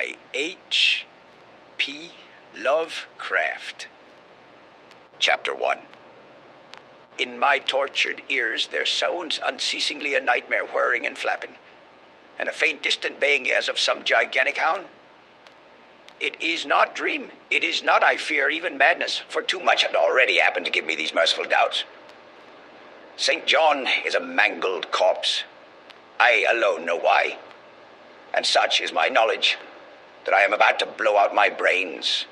by H.P. Lovecraft. Chapter 1. In my tortured ears there sounds unceasingly a nightmare whirring and flapping, and a faint distant baying as of some gigantic hound. It is not dream, it is not, I fear, even madness, for too much had already happened to give me these merciful doubts. St. John is a mangled corpse. I alone know why, and such is my knowledge that I am about to blow out my brains,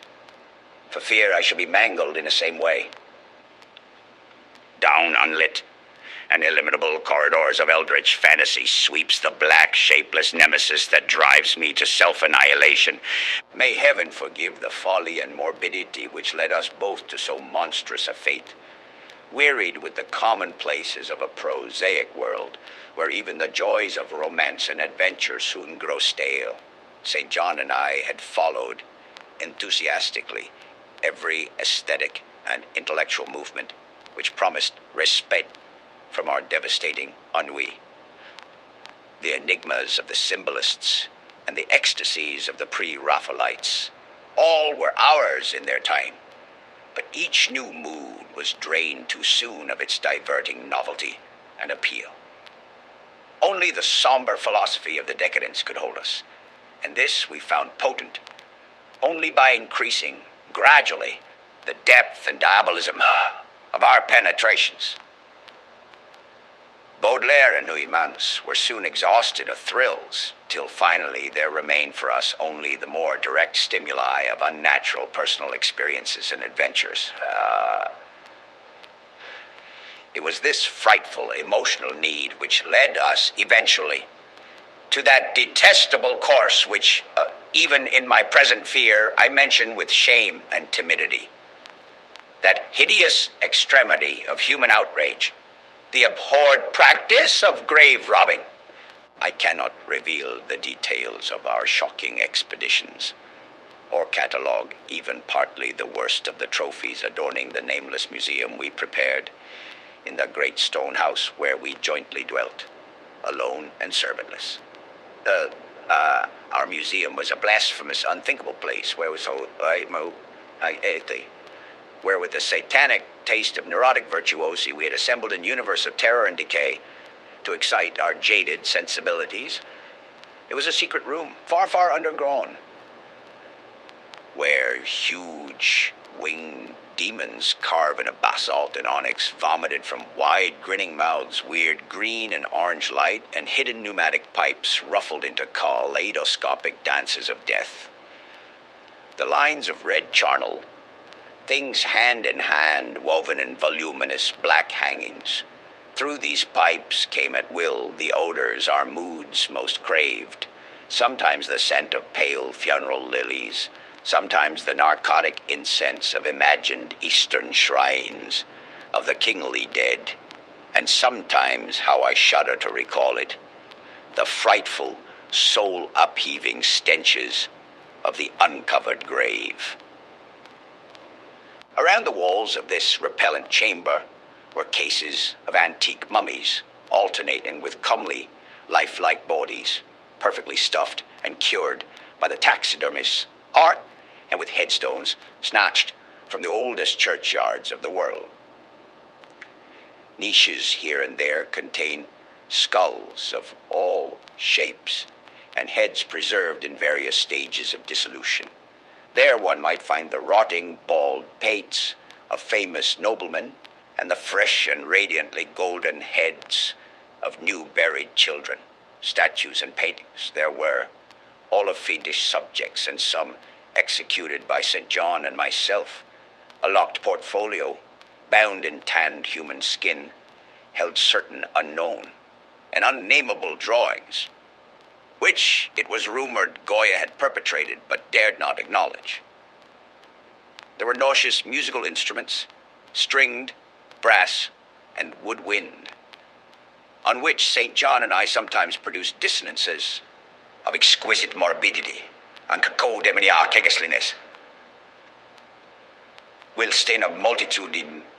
for fear I shall be mangled in the same way. Down unlit and illimitable corridors of eldritch fantasy sweeps the black, shapeless nemesis that drives me to self-annihilation. May heaven forgive the folly and morbidity which led us both to so monstrous a fate. Wearied with the commonplaces of a prosaic world, where even the joys of romance and adventure soon grow stale, St. John and I had followed enthusiastically every aesthetic and intellectual movement which promised respite from our devastating ennui. The enigmas of the symbolists and the ecstasies of the pre-Raphaelites, all were ours in their time, but each new mood was drained too soon of its diverting novelty and appeal. Only the somber philosophy of the decadents could hold us, and this we found potent only by increasing, gradually, the depth and diabolism of our penetrations. Baudelaire and Huysmans were soon exhausted of thrills, till finally there remained for us only the more direct stimuli of unnatural personal experiences and adventures. It was this frightful emotional need which led us eventually to that detestable course which, even in my present fear, I mention with shame and timidity. That hideous extremity of human outrage, the abhorred practice of grave robbing. I cannot reveal the details of our shocking expeditions, or catalogue even partly the worst of the trophies adorning the nameless museum we prepared in the great stone house where we jointly dwelt, alone and servantless. Our museum was a blasphemous, unthinkable place where with the satanic taste of neurotic virtuosi we had assembled a universe of terror and decay to excite our jaded sensibilities. It was a secret room, far, far underground, where huge winged demons carved in a basalt and onyx vomited from wide grinning mouths weird green and orange light, and hidden pneumatic pipes ruffled into kaleidoscopic dances of death. The lines of red charnel, things hand in hand woven in voluminous black hangings. Through these pipes came at will the odors our moods most craved, sometimes the scent of pale funeral lilies, sometimes the narcotic incense of imagined eastern shrines of the kingly dead, and sometimes, how I shudder to recall it, the frightful, soul-upheaving stenches of the uncovered grave. Around the walls of this repellent chamber were cases of antique mummies, alternating with comely, lifelike bodies, perfectly stuffed and cured by the taxidermist's art, and with headstones snatched from the oldest churchyards of the world. Niches here and there contain skulls of all shapes, and heads preserved in various stages of dissolution. There one might find the rotting, bald pates of famous noblemen, and the fresh and radiantly golden heads of new buried children. Statues and paintings there were, all of fiendish subjects, and some executed by St. John and myself. A locked portfolio, bound in tanned human skin, held certain unknown and unnameable drawings, which it was rumored Goya had perpetrated but dared not acknowledge. There were nauseous musical instruments, stringed, brass, and woodwind, on which St. John and I sometimes produced dissonances of exquisite morbidity and cacao demoniac ghastliness, whilst in a multitude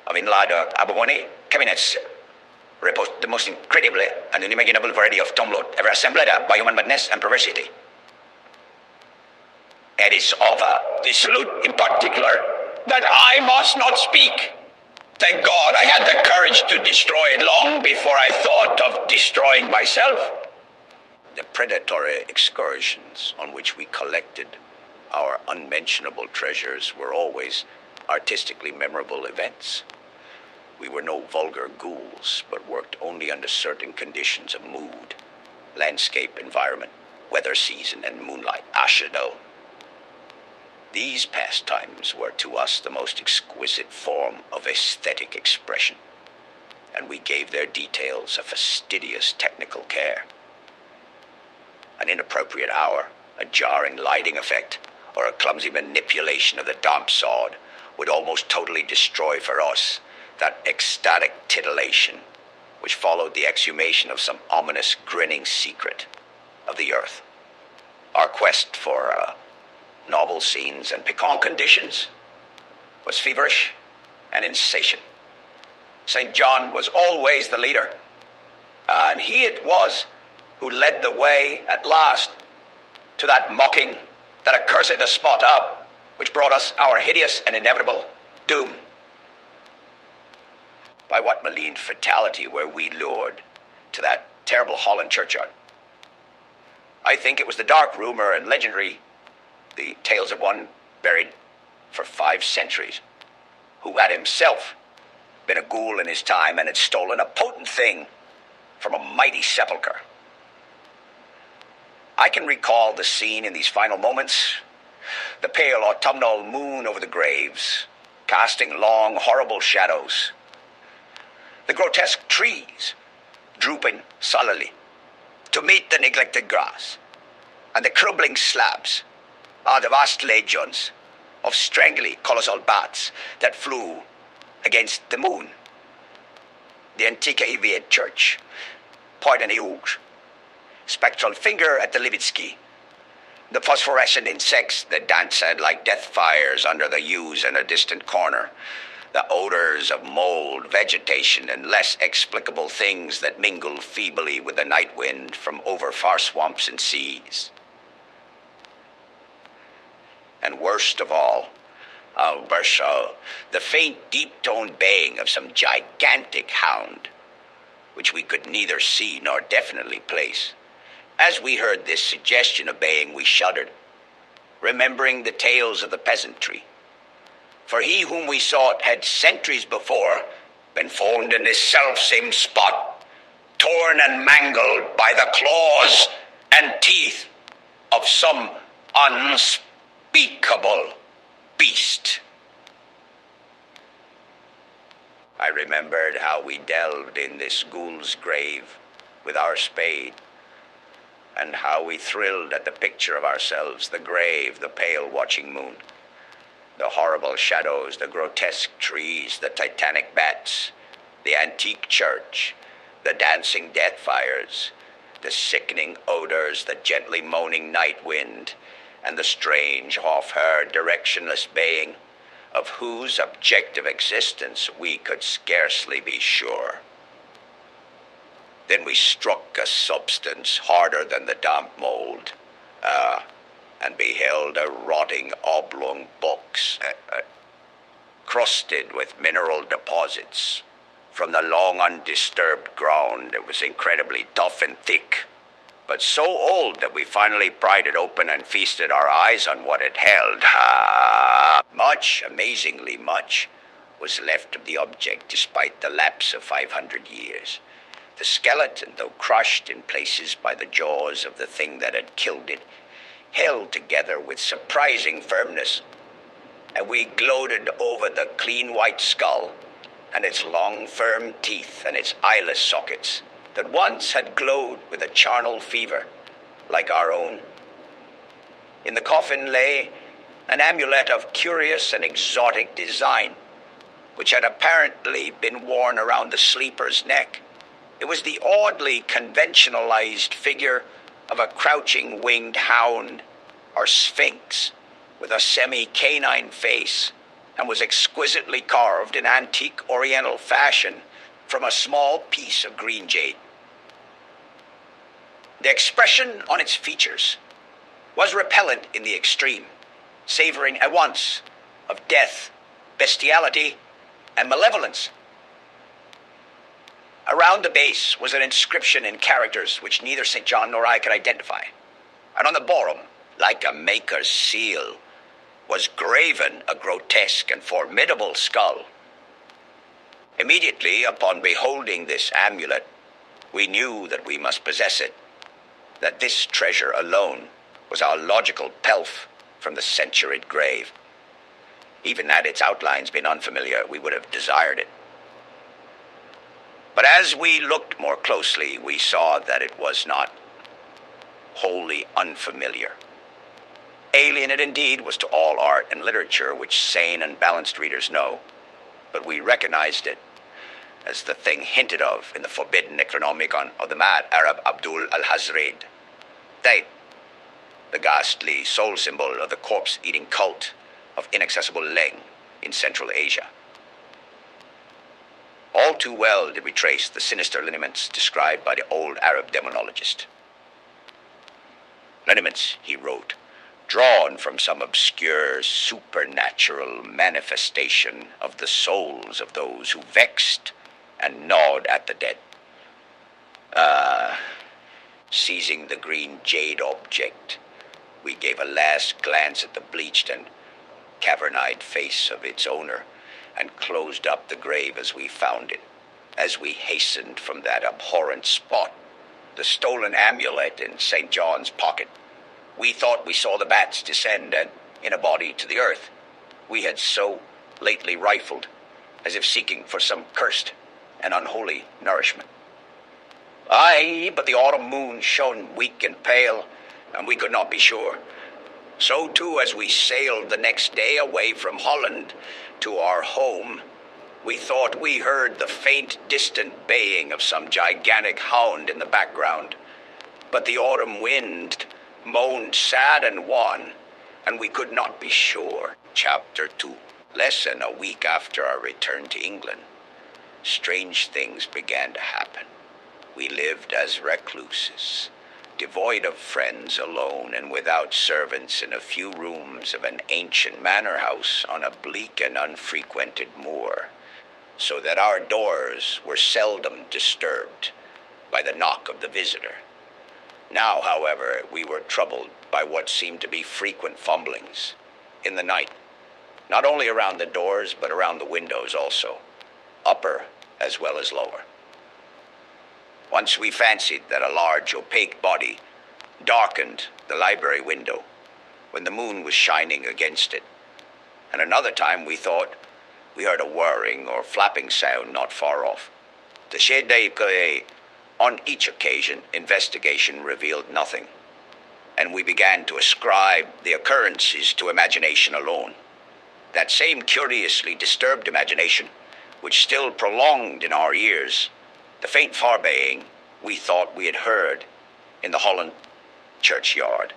of inlaid abobone cabinets reposed the most incredible and unimaginable variety of tomblot ever assembled by human madness and perversity. It is of this loot in particular that I must not speak. Thank God I had the courage to destroy it long before I thought of destroying myself. The predatory excursions on which we collected our unmentionable treasures were always artistically memorable events. We were no vulgar ghouls, but worked only under certain conditions of mood, landscape, environment, weather, season, and moonlight. Ashido. These pastimes were to us the most exquisite form of aesthetic expression, and we gave their details a fastidious technical care. An inappropriate hour, a jarring lighting effect, or a clumsy manipulation of the damp sod would almost totally destroy for us that ecstatic titillation which followed the exhumation of some ominous grinning secret of the earth. Our quest for novel scenes and piquant conditions was feverish and insatiate. St. John was always the leader, and he it was who led the way at last to that mocking, that accursed spot up, which brought us our hideous and inevitable doom. By what malign fatality were we lured to that terrible hall and churchyard? I think it was the dark rumor and legendary, the tales of one buried for 5 centuries, who had himself been a ghoul in his time and had stolen a potent thing from a mighty sepulchre. I can recall the scene in these final moments, the pale autumnal moon over the graves, casting long, horrible shadows, the grotesque trees drooping sullenly to meet the neglected grass, and the crumbling slabs are the vast legions of strangely colossal bats that flew against the moon. The Antica Iviate Church, Point and Rouge, spectral finger at the Levitsky, the phosphorescent insects that danced like death fires under the yews in a distant corner, the odors of mold, vegetation, and less explicable things that mingle feebly with the night wind from over far swamps and seas. And worst of all, the faint, deep-toned baying of some gigantic hound, which we could neither see nor definitely place. As we heard this suggestion of baying, we shuddered, remembering the tales of the peasantry. For he whom we sought had centuries before been found in this self-same spot, torn and mangled by the claws and teeth of some unspeakable beast. I remembered how we delved in this ghoul's grave with our spade, and how we thrilled at the picture of ourselves, the grave, the pale watching moon, the horrible shadows, the grotesque trees, the titanic bats, the antique church, the dancing death fires, the sickening odors, the gently moaning night wind, and the strange, half-heard, directionless baying, of whose objective existence we could scarcely be sure. Then we struck a substance harder than the damp mold, and beheld a rotting oblong box, crusted with mineral deposits. From the long undisturbed ground, it was incredibly tough and thick, but so old that we finally pried it open and feasted our eyes on what it held. Much, amazingly much, was left of the object despite the lapse of 500 years. The skeleton, though crushed in places by the jaws of the thing that had killed it, held together with surprising firmness, and we gloated over the clean white skull and its long, firm teeth and its eyeless sockets that once had glowed with a charnel fever like our own. In the coffin lay an amulet of curious and exotic design, which had apparently been worn around the sleeper's neck. It was the oddly conventionalized figure of a crouching winged hound or sphinx with a semi-canine face, and was exquisitely carved in antique oriental fashion from a small piece of green jade. The expression on its features was repellent in the extreme, savoring at once of death, bestiality, and malevolence. Around the base was an inscription in characters which neither St. John nor I could identify. And on the bottom, like a maker's seal, was graven a grotesque and formidable skull. Immediately upon beholding this amulet, we knew that we must possess it, that this treasure alone was our logical pelf from the centuried grave. Even had its outlines been unfamiliar, we would have desired it. But as we looked more closely, we saw that it was not wholly unfamiliar. Alien it indeed was to all art and literature which sane and balanced readers know, but we recognized it as the thing hinted of in the forbidden Necronomicon of the mad Arab Abdul al-Hazred. They, the ghastly soul symbol of the corpse-eating cult of inaccessible Leng in Central Asia. All too well did we trace the sinister lineaments described by the old Arab demonologist. Lineaments, he wrote, drawn from some obscure supernatural manifestation of the souls of those who vexed and gnawed at the dead. Seizing the green jade object, we gave a last glance at the bleached and cavern-eyed face of its owner, and closed up the grave as we found it. As we hastened from that abhorrent spot, the stolen amulet in St. John's pocket, we thought we saw the bats descend and in a body to the earth we had so lately rifled, as if seeking for some cursed and unholy nourishment. Aye, but the autumn moon shone weak and pale, and we could not be sure. So too, as we sailed the next day away from Holland to our home, we thought we heard the faint, distant baying of some gigantic hound in the background. But the autumn wind moaned sad and wan, and we could not be sure. Chapter 2. Less than a week after our return to England, strange things began to happen. We lived as recluses, devoid of friends, alone and without servants, in a few rooms of an ancient manor house on a bleak and unfrequented moor, so that our doors were seldom disturbed by the knock of the visitor. Now, however, we were troubled by what seemed to be frequent fumblings in the night, not only around the doors, but around the windows also, upper as well as lower. Once we fancied that a large, opaque body darkened the library window when the moon was shining against it, and another time we thought we heard a whirring or flapping sound not far off. On each occasion, investigation revealed nothing, and we began to ascribe the occurrences to imagination alone. That same curiously disturbed imagination, which still prolonged in our ears the faint far-baying we thought we had heard in the Holland churchyard.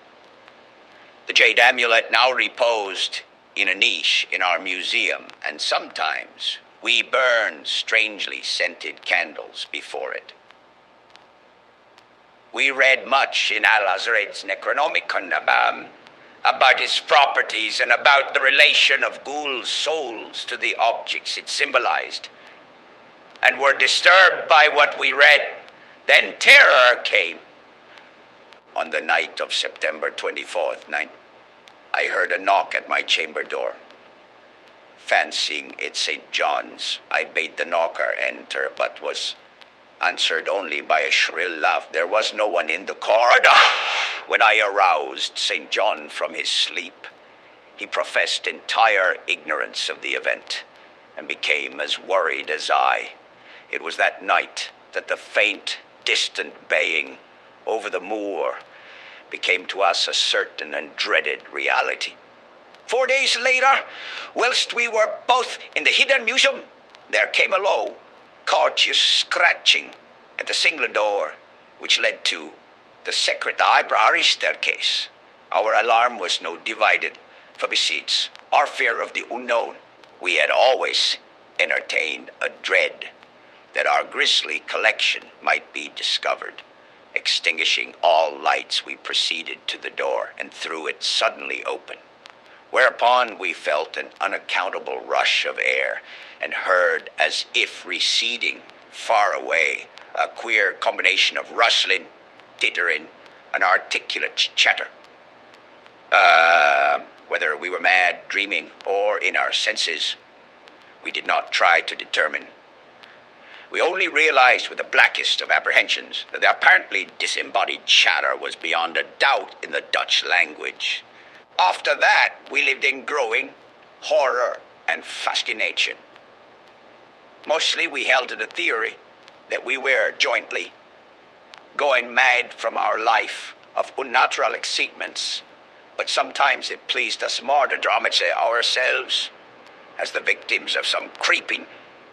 The jade amulet now reposed in a niche in our museum, and sometimes we burned strangely scented candles before it. We read much in Al-Hazred's Necronomicon about its properties and about the relation of ghouls' souls to the objects it symbolized, and were disturbed by what we read. Then terror came. On the night of September 24th, I heard a knock at my chamber door. Fancying it St. John's, I bade the knocker enter, but was answered only by a shrill laugh. There was no one in the corridor. When I aroused St. John from his sleep, he professed entire ignorance of the event and became as worried as I. It was that night that the faint, distant baying over the moor became to us a certain and dreaded reality. 4 days later, whilst we were both in the hidden museum, there came a low, courteous scratching at the single door which led to the secret library staircase. Our alarm was no divided, for besides our fear of the unknown, we had always entertained a dread that our grisly collection might be discovered. Extinguishing all lights, we proceeded to the door and threw it suddenly open. whereupon we felt an unaccountable rush of air and heard, as if receding far away, a queer combination of rustling, tittering, and articulate chatter. Whether we were mad, dreaming, or in our senses, we did not try to determine. We only realized with the blackest of apprehensions that the apparently disembodied chatter was beyond a doubt in the Dutch language. After that, we lived in growing horror and fascination. Mostly we held to the theory that we were jointly going mad from our life of unnatural excitements, but sometimes it pleased us more to dramatize ourselves as the victims of some creeping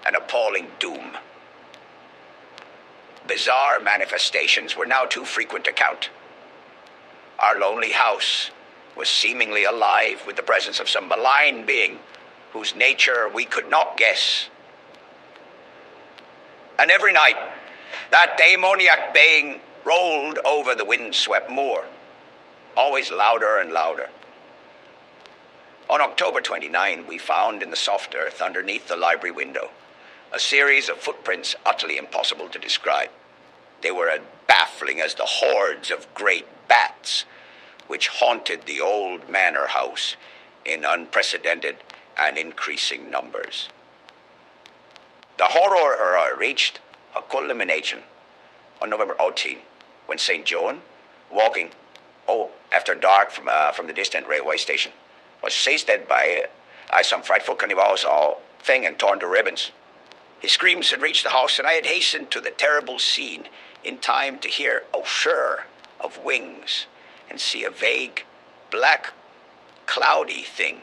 and appalling doom. Bizarre manifestations were now too frequent to count. Our lonely house was seemingly alive with the presence of some malign being whose nature we could not guess. And every night, that demoniac baying rolled over the wind-swept moor, always louder and louder. On October 29, we found in the soft earth underneath the library window a series of footprints utterly impossible to describe. They were as baffling as the hordes of great bats which haunted the old manor house in unprecedented and increasing numbers. The horror reached a culmination on November 18, when St. John, walking after dark from the distant railway station, was seized dead by some frightful cannibals, all thing and torn to ribbons. His screams had reached the house, and I had hastened to the terrible scene in time to hear a whir of wings and see a vague, black, cloudy thing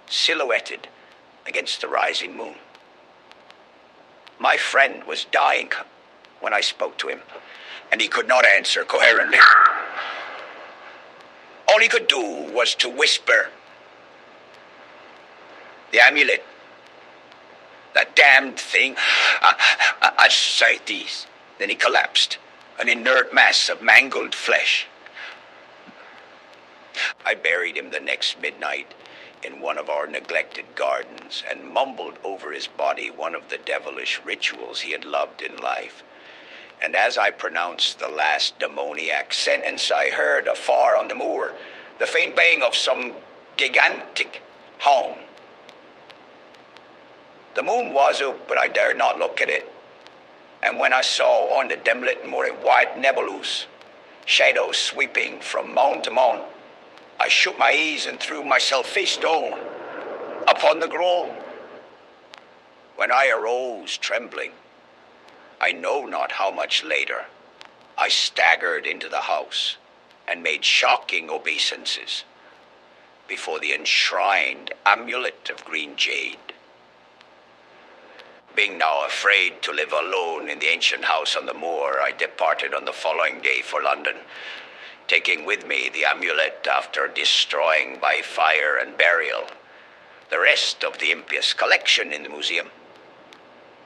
silhouetted against the rising moon. My friend was dying when I spoke to him, and he could not answer coherently. All he could do was to whisper, "The amulet. That damned thing. Ascites." Then he collapsed, an inert mass of mangled flesh. I buried him the next midnight in one of our neglected gardens and mumbled over his body one of the devilish rituals he had loved in life. And as I pronounced the last demoniac sentence, I heard afar on the moor the faint baying of some gigantic hound. The moon was up, but I dared not look at it. And when I saw on the dimlit moor a white nebulous, shadows sweeping from mound to mound, I shook my ease and threw myself face down upon the ground. When I arose trembling, I know not how much later, I staggered into the house and made shocking obeisances before the enshrined amulet of green jade. Being now afraid to live alone in the ancient house on the moor, I departed on the following day for London, taking with me the amulet after destroying by fire and burial the rest of the impious collection in the museum.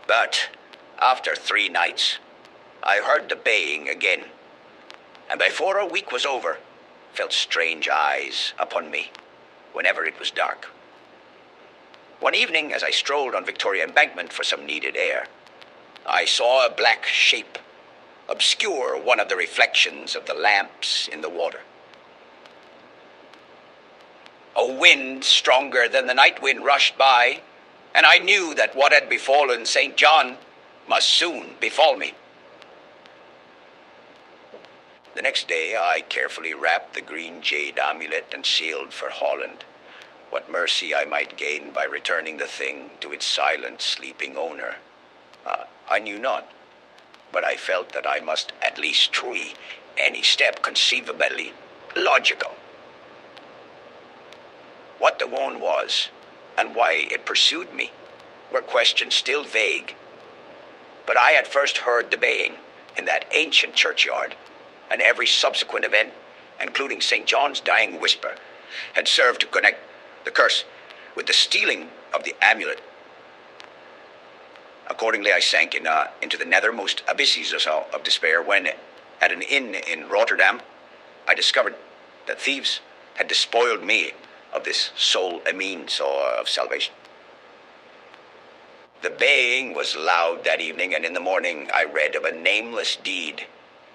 But after 3 nights, I heard the baying again, and before a week was over, felt strange eyes upon me whenever it was dark. One evening, as I strolled on Victoria Embankment for some needed air, I saw a black shape obscure one of the reflections of the lamps in the water. A wind stronger than the night wind rushed by, and I knew that what had befallen St. John must soon befall me. The next day, I carefully wrapped the green jade amulet and sailed for Holland. What mercy I might gain by returning the thing to its silent, sleeping owner, I knew not, but I felt that I must at least try any step conceivably logical. What the wound was, and why it pursued me, were questions still vague. But I had first heard the baying in that ancient churchyard, and every subsequent event, including St. John's dying whisper, had served to connect the curse with the stealing of the amulet. Accordingly, I sank into the nethermost abysses of despair when, at an inn in Rotterdam, I discovered that thieves had despoiled me of this sole means or of salvation. The baying was loud that evening, and in the morning I read of a nameless deed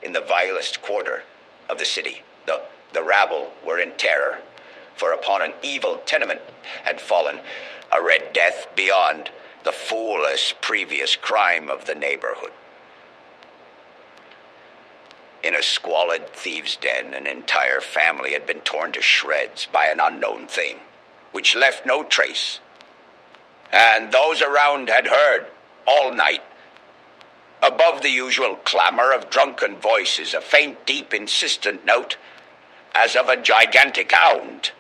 in the vilest quarter of the city. The rabble were in terror, for upon an evil tenement had fallen a red death beyond the foolish previous crime of the neighborhood. In a squalid thieves' den, an entire family had been torn to shreds by an unknown thing, which left no trace. And those around had heard, all night, above the usual clamor of drunken voices, a faint, deep, insistent note, as of a gigantic hound.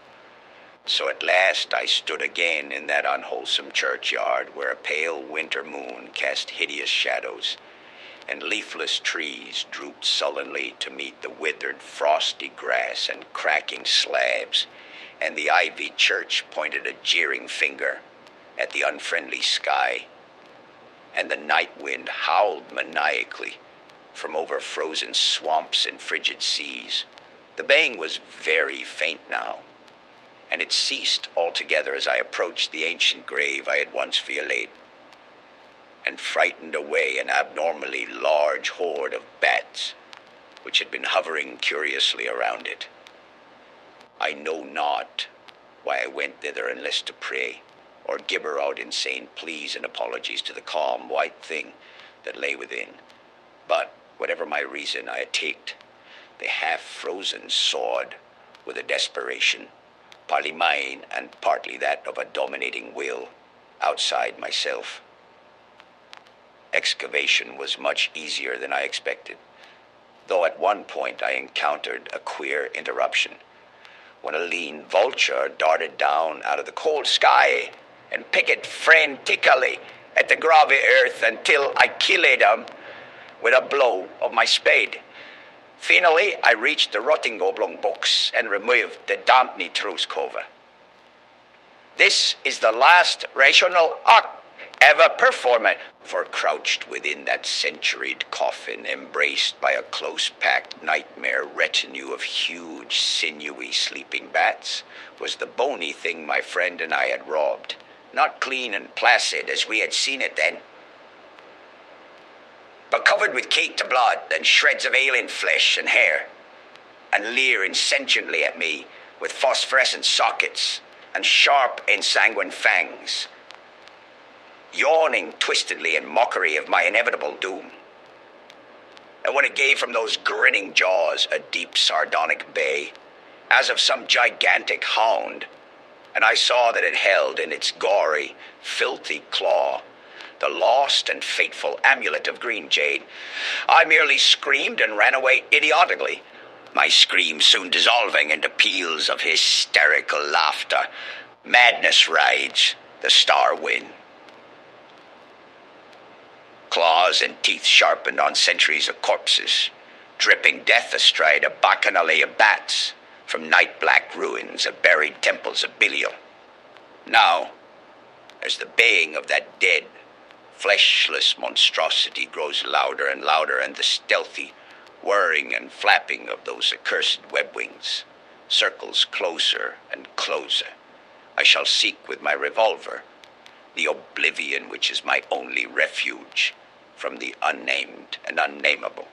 So at last I stood again in that unwholesome churchyard, where a pale winter moon cast hideous shadows, and leafless trees drooped sullenly to meet the withered, frosty grass and cracking slabs, and the ivied church pointed a jeering finger at the unfriendly sky, and the night wind howled maniacally from over frozen swamps and frigid seas. The baying was very faint now, and it ceased altogether as I approached the ancient grave I had once violet, and frightened away an abnormally large horde of bats which had been hovering curiously around it. I know not why I went thither unless to pray, or gibber out insane pleas and apologies to the calm white thing that lay within. But whatever my reason, I had taked the half-frozen sword with a desperation, partly mine and partly that of a dominating will outside myself. Excavation was much easier than I expected, though at one point I encountered a queer interruption, when a lean vulture darted down out of the cold sky and picked frantically at the grubby earth until I killed him with a blow of my spade. Finally, I reached the rotting oblong box and removed the dampney truskova. This is the last rational act ever performed, for crouched within that centuried coffin, embraced by a close-packed nightmare retinue of huge, sinewy sleeping bats, was the bony thing my friend and I had robbed, not clean and placid as we had seen it then, but covered with caked blood and shreds of alien flesh and hair, and leering sentiently at me with phosphorescent sockets and sharp, ensanguined fangs, yawning twistedly in mockery of my inevitable doom. And when it gave from those grinning jaws a deep sardonic bay, as of some gigantic hound, and I saw that it held in its gory, filthy claw the lost and fateful amulet of green jade, I merely screamed and ran away idiotically, my scream soon dissolving into peals of hysterical laughter. Madness rides the star wind. Claws and teeth sharpened on centuries of corpses, dripping death astride a bacchanale of bats from night-black ruins of buried temples of Belial. Now, as the baying of that dead, fleshless monstrosity grows louder and louder, and the stealthy whirring and flapping of those accursed web wings circles closer and closer, I shall seek with my revolver the oblivion which is my only refuge from the unnamed and unnameable.